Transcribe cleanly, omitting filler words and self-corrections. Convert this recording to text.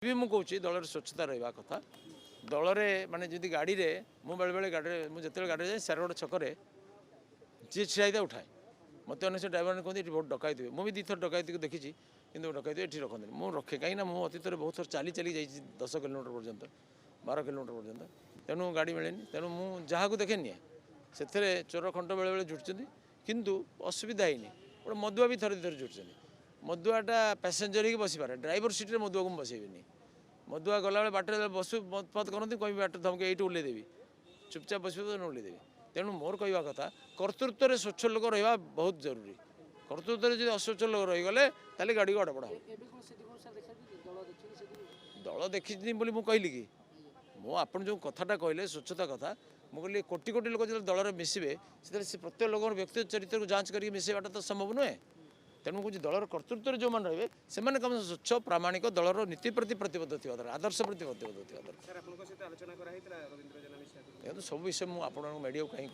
भी मुझे कहूँ दल स्वच्छता रहा कथा दल माने जी गाड़ी में मुझे बेले बेले गाड़ी मुझे गाड़ी जाए सारगढ़ छकरे जी छिड़ा उठाए मत अनेक ड्राइवर ने कहते बहुत डकई थे मुझे भी 2 थर डकई देखी कि डकई ये रखते मुझे रखे कहीं मुझे अतीत में बहुत थर चली चली जा 10 किलोमीटर पर्यंत 12 किलोमीटर पर्यंत तेणु गाड़ी मिले तेणु मुझे जहाँ को देखे नि से चोर खंड बेले बेले जुटुंट किंतु असुविधा ही गोटे मदुआ भी थरे थरे जुटुंट मदुआटा पैसेंजर ही बस पारे ड्राइवर सीट में मदुआ को बसैबी मदुआ गला बाटर बस मत करती कहीं बाट धमके ये ओल्लैदेवी चुपचाप बस ओल्लैदेवी तेणु मोर कहवा कथा कर्तृत्व में स्वच्छ लोक रहा बहुत जरूरी कर्तृत्व में जो अस्वच्छ लोक रहीगले ताले गाड़ी को अड़पड़ा दल देखी बोली मुझे कहली कि मुझे जो कथाटा कहले स्वच्छता कथा मुझे कोटी कोटी लोक जो दल में मिसवे से प्रत्येक लोक व्यक्तिगत चरित्र को जांच करके मिसेवाटा तो संभव नुहे तेणु कौन दलर कर्तृत्व जो मैंने रे से कम स्वच्छ प्रामाणिक दलर नीति प्रति प्रतिबद्ध थी दरकार आदर्श प्रति प्रतिबद्ध थी दरकार सब विषय मुझे मीडिया को कहीं